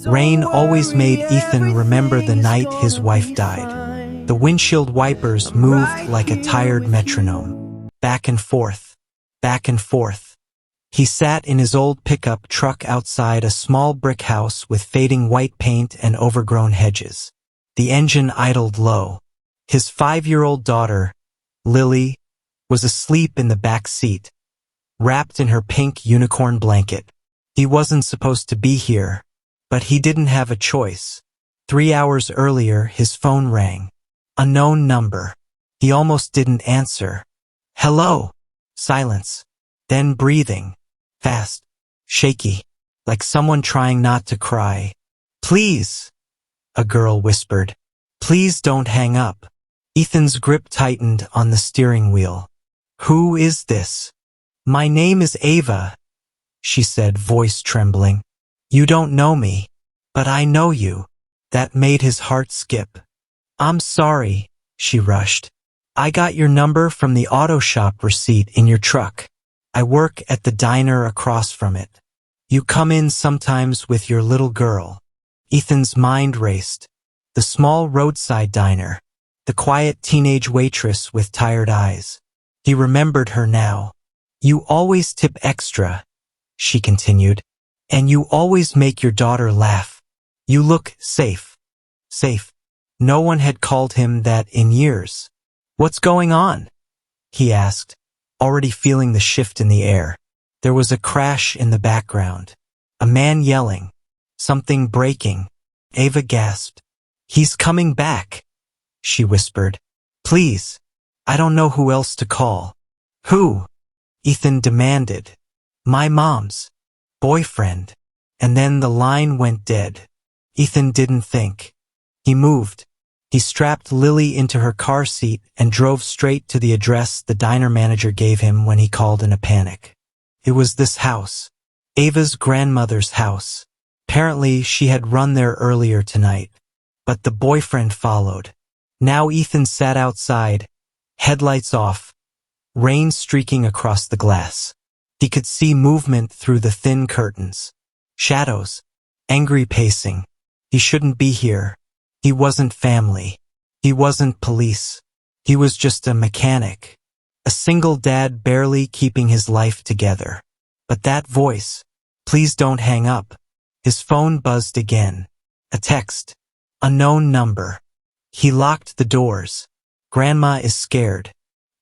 Rain always made Ethan remember the night his wife died. The windshield wipers moved like a tired metronome. Back and forth, back and forth. He sat in his old pickup truck outside a small brick house with fading white paint and overgrown hedges. The engine idled low. His 5-year-old daughter, Lily, was asleep in the back seat, wrapped in her pink unicorn blanket. He wasn't supposed to be here, but he didn't have a choice. 3 hours earlier, his phone rang. Unknown number. He almost didn't answer. Hello. Silence. Then breathing. Fast. Shaky. Like someone trying not to cry. Please, a girl whispered. Please don't hang up. Ethan's grip tightened on the steering wheel. Who is this? My name is Ava, she said, voice trembling. You don't know me, but I know you. That made his heart skip. I'm sorry, she rushed. I got your number from the auto shop receipt in your truck. I work at the diner across from it. You come in sometimes with your little girl. Ethan's mind raced. The small roadside diner. The quiet teenage waitress with tired eyes. He remembered her now. You always tip extra, she continued. And you always make your daughter laugh. You look safe. Safe. No one had called him that in years. What's going on? He asked, already feeling the shift in the air. There was a crash in the background. A man yelling. Something breaking. Ava gasped. He's coming back, she whispered. Please. I don't know who else to call. Who? Ethan demanded. My mom's boyfriend. And then the line went dead. Ethan didn't think. He moved. He strapped Lily into her car seat and drove straight to the address the diner manager gave him when he called in a panic. It was this house. Ava's grandmother's house. Apparently, she had run there earlier tonight. But the boyfriend followed. Now Ethan sat outside, headlights off, rain streaking across the glass. He could see movement through the thin curtains. Shadows. Angry pacing. He shouldn't be here. He wasn't family. He wasn't police. He was just a mechanic. A single dad barely keeping his life together. But that voice. Please don't hang up. His phone buzzed again. A text. Unknown number. He locked the doors. Grandma is scared.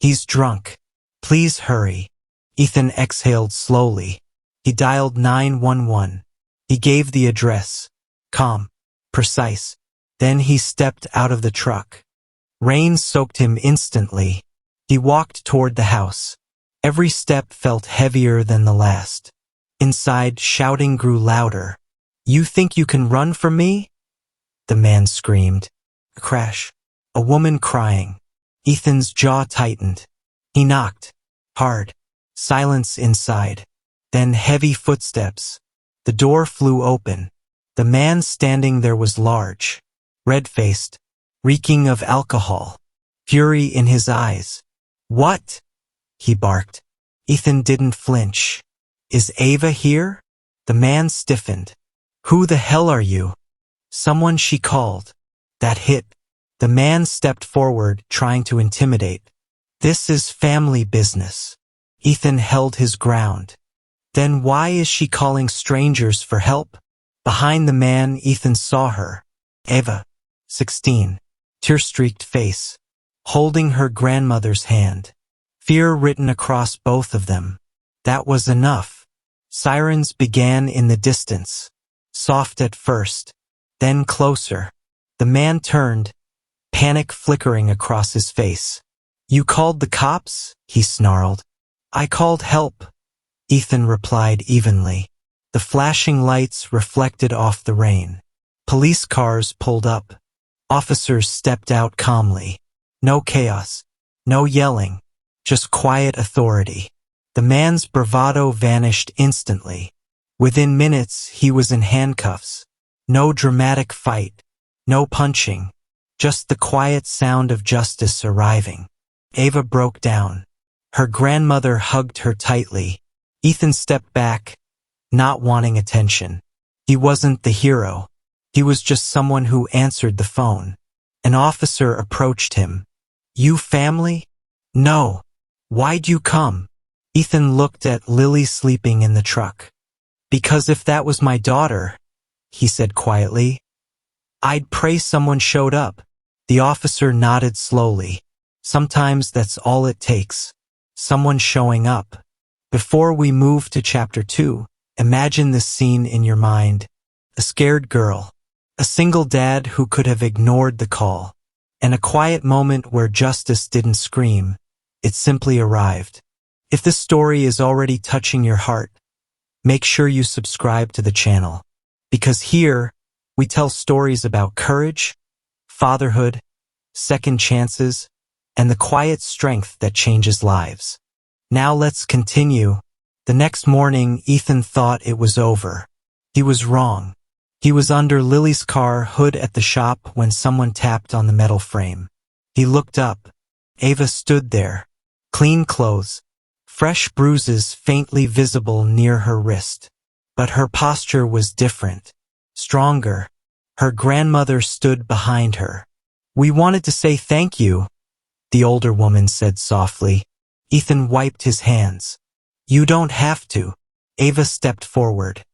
He's drunk. Please hurry. Ethan exhaled slowly. He dialed 911. He gave the address. Calm. Precise. Then he stepped out of the truck. Rain soaked him instantly. He walked toward the house. Every step felt heavier than the last. Inside, shouting grew louder. You think you can run from me? The man screamed. A crash. A woman crying. Ethan's jaw tightened. He knocked. Hard. Silence inside. Then heavy footsteps. The door flew open. The man standing there was large. Red-faced. Reeking of alcohol. Fury in his eyes. What? He barked. Ethan didn't flinch. Is Ava here? The man stiffened. Who the hell are you? Someone she called. That hit. The man stepped forward, trying to intimidate. This is family business. Ethan held his ground. Then why is she calling strangers for help? Behind the man, Ethan saw her. Ava, 16, tear-streaked face, holding her grandmother's hand. Fear written across both of them. That was enough. Sirens began in the distance. Soft at first, then closer. The man turned, panic flickering across his face. You called the cops? He snarled. I called help, Ethan replied evenly. The flashing lights reflected off the rain. Police cars pulled up. Officers stepped out calmly. No chaos, no yelling, just quiet authority. The man's bravado vanished instantly. Within minutes, he was in handcuffs. No dramatic fight, no punching, just the quiet sound of justice arriving. Ava broke down. Her grandmother hugged her tightly. Ethan stepped back, not wanting attention. He wasn't the hero. He was just someone who answered the phone. An officer approached him. "You family?" "No." "Why'd you come?" Ethan looked at Lily sleeping in the truck. "Because if that was my daughter," he said quietly, "I'd pray someone showed up." The officer nodded slowly. Sometimes that's all it takes. Someone showing up. Before we move to chapter 2, imagine this scene in your mind. A scared girl. A single dad who could have ignored the call. And a quiet moment where justice didn't scream. It simply arrived. If this story is already touching your heart, make sure you subscribe to the channel. Because here, we tell stories about courage, fatherhood, second chances, and the quiet strength that changes lives. Now let's continue. The next morning, Ethan thought it was over. He was wrong. He was under Lily's car hood at the shop when someone tapped on the metal frame. He looked up. Ava stood there. Clean clothes. Fresh bruises faintly visible near her wrist. But her posture was different. Stronger. Her grandmother stood behind her. "We wanted to say thank you," the older woman said softly. Ethan wiped his hands. "You don't have to." Ava stepped forward.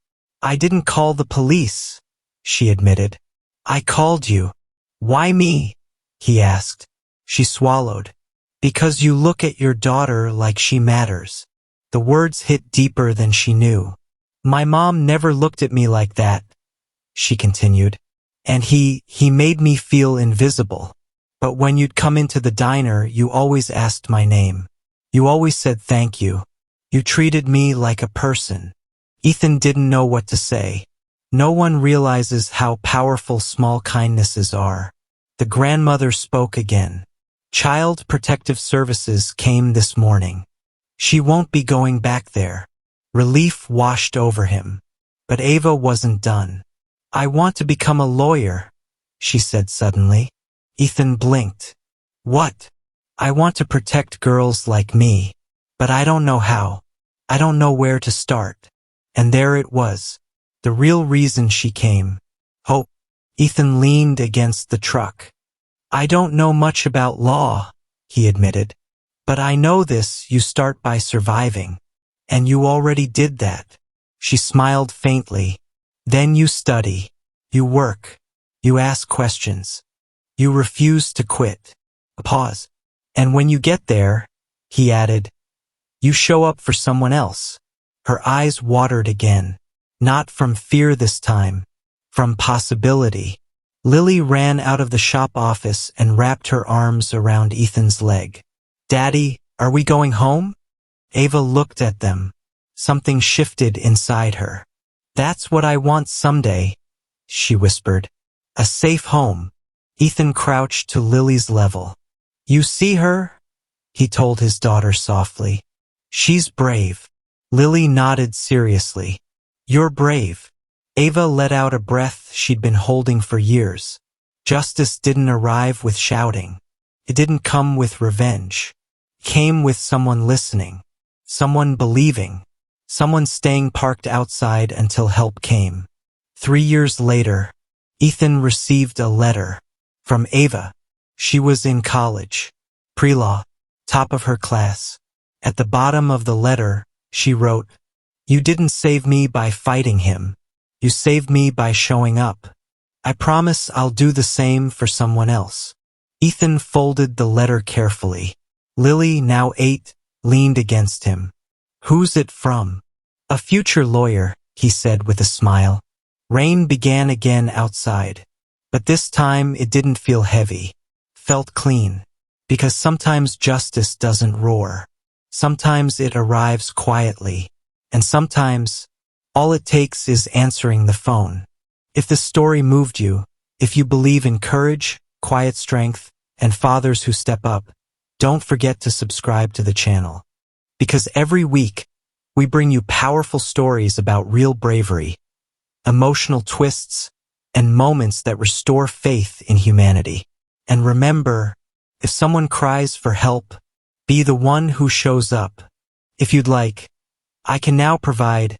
"I didn't call the police," she admitted. "I called you." "Why me?" he asked. She swallowed. "Because you look at your daughter like she matters." The words hit deeper than she knew. "My mom never looked at me like that," she continued. "And he made me feel invisible. But when you'd come into the diner, you always asked my name. You always said thank you. You treated me like a person." Ethan didn't know what to say. No one realizes how powerful small kindnesses are. The grandmother spoke again. "Child Protective Services came this morning. She won't be going back there." Relief washed over him. But Ava wasn't done. "I want to become a lawyer," she said suddenly. Ethan blinked. "What?" "I want to protect girls like me. But I don't know how. I don't know where to start." And there it was. The real reason she came. Hope. Ethan leaned against the truck. "I don't know much about law," he admitted. "But I know this: you start by surviving. And you already did that." She smiled faintly. "Then you study. You work. You ask questions. You refuse to quit." A pause. "And when you get there," he added, "you show up for someone else." Her eyes watered again. Not from fear this time. From possibility. Lily ran out of the shop office and wrapped her arms around Ethan's leg. "Daddy, are we going home?" Ava looked at them. Something shifted inside her. "That's what I want someday," she whispered. "A safe home." Ethan crouched to Lily's level. "You see her?" he told his daughter softly. "She's brave." Lily nodded seriously. "You're brave." Ava let out a breath she'd been holding for years. Justice didn't arrive with shouting. It didn't come with revenge. It came with someone listening. Someone believing. Someone staying parked outside until help came. 3 years later, Ethan received a letter. From Ava. She was in college. Pre-law. Top of her class. At the bottom of the letter, she wrote, "You didn't save me by fighting him. You saved me by showing up. I promise I'll do the same for someone else." Ethan folded the letter carefully. Lily, now 8, leaned against him. "Who's it from?" "A future lawyer," he said with a smile. Rain began again outside. But this time it didn't feel heavy. Felt clean. Because sometimes justice doesn't roar. Sometimes it arrives quietly. And sometimes, all it takes is answering the phone. If this story moved you, if you believe in courage, quiet strength, and fathers who step up, don't forget to subscribe to the channel. Because every week, we bring you powerful stories about real bravery, emotional twists, and moments that restore faith in humanity. And remember, if someone cries for help, be the one who shows up. If you'd like, I can now provide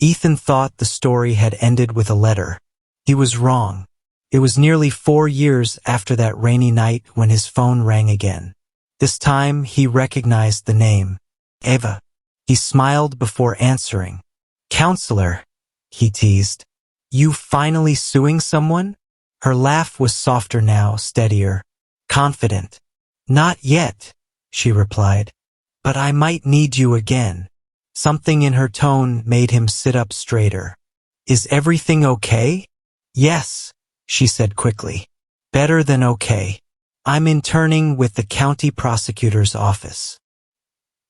Ethan thought the story had ended with a letter. He was wrong. It was nearly 4 years after that rainy night when his phone rang again. This time he recognized the name. Eva. He smiled before answering. "Counselor," he teased. "You finally suing someone?" Her laugh was softer now, steadier, confident. "Not yet," she replied. "But I might need you again." Something in her tone made him sit up straighter. "Is everything okay?" "Yes," she said quickly. "Better than okay. I'm interning with the county prosecutor's office."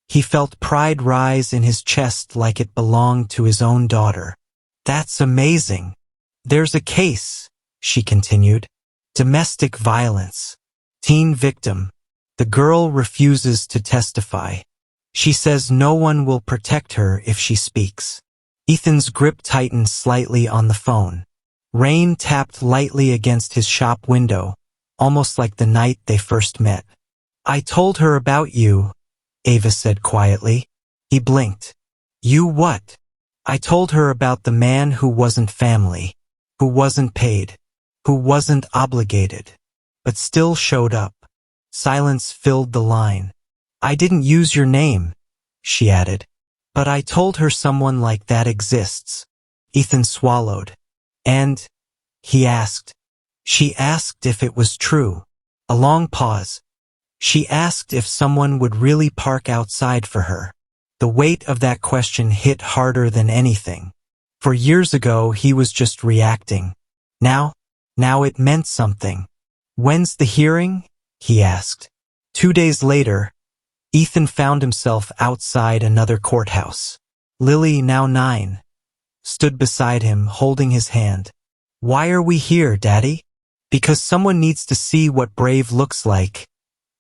He felt pride rise in his chest like it belonged to his own daughter. "That's amazing. There's a case," she continued. "Domestic violence. Teen victim. The girl refuses to testify. She says no one will protect her if she speaks." Ethan's grip tightened slightly on the phone. Rain tapped lightly against his shop window, almost like the night they first met. "I told her about you," Ava said quietly. He blinked. "You what?" "I told her about the man who wasn't family, who wasn't paid, who wasn't obligated, but still showed up." Silence filled the line. "I didn't use your name," she added. "But I told her someone like that exists." Ethan swallowed. "And?" he asked. She asked if it was true. A long pause. She asked if someone would really park outside for her. The weight of that question hit harder than anything. For years ago, he was just reacting. Now it meant something. "When's the hearing?" he asked. 2 days later, Ethan found himself outside another courthouse. Lily, now 9, stood beside him, holding his hand. "Why are we here, Daddy?" "Because someone needs to see what brave looks like,"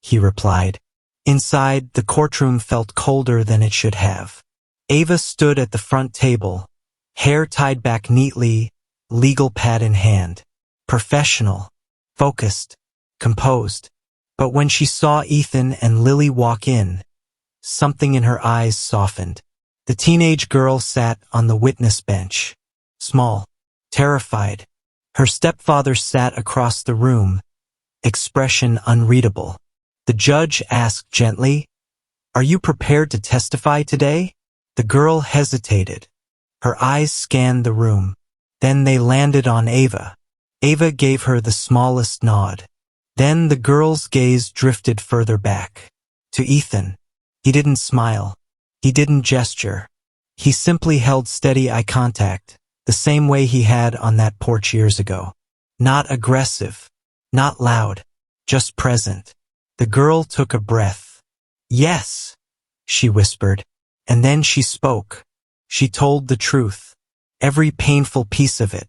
he replied. Inside, the courtroom felt colder than it should have. Ava stood at the front table, hair tied back neatly, legal pad in hand. Professional, focused, composed. But when she saw Ethan and Lily walk in, something in her eyes softened. The teenage girl sat on the witness bench, small, terrified. Her stepfather sat across the room, expression unreadable. The judge asked gently, "Are you prepared to testify today?" The girl hesitated. Her eyes scanned the room. Then they landed on Ava. Ava gave her the smallest nod. Then the girl's gaze drifted further back. To Ethan. He didn't smile. He didn't gesture. He simply held steady eye contact, the same way he had on that porch years ago. Not aggressive, not loud, just present. The girl took a breath. "Yes," she whispered, and then she spoke. She told the truth, every painful piece of it.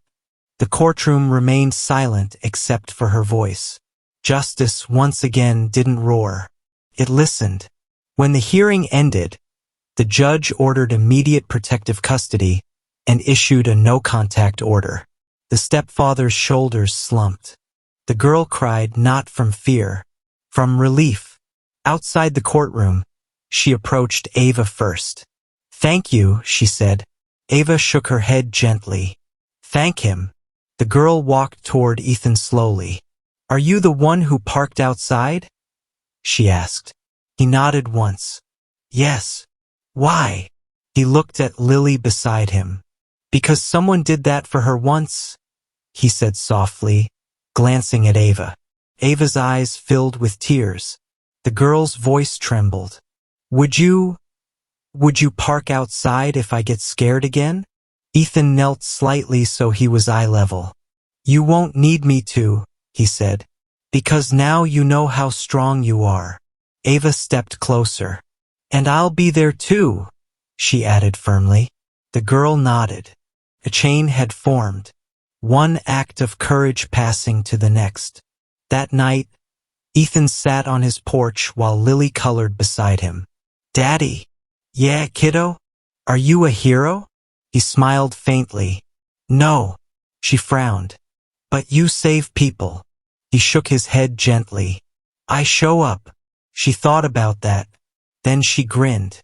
The courtroom remained silent except for her voice. Justice once again didn't roar. It listened. When the hearing ended, the judge ordered immediate protective custody and issued a no-contact order. The stepfather's shoulders slumped. The girl cried not from fear, from relief. Outside the courtroom, she approached Ava first. "Thank you," she said. Ava shook her head gently. "Thank him." The girl walked toward Ethan slowly. "Are you the one who parked outside?" she asked. He nodded once. "Yes." "Why?" He looked at Lily beside him. "Because someone did that for her once," he said softly, glancing at Ava. Ava's eyes filled with tears. The girl's voice trembled. Would you park outside if I get scared again?" Ethan knelt slightly so he was eye level. "You won't need me to," he said, "because now you know how strong you are." Ava stepped closer. "And I'll be there too," she added firmly. The girl nodded. A chain had formed, one act of courage passing to the next. That night, Ethan sat on his porch while Lily colored beside him. "Daddy." "Yeah, kiddo? Are you a hero?" He smiled faintly. "No." She frowned. "But you save people." He shook his head gently. "I show up." She thought about that. Then she grinned.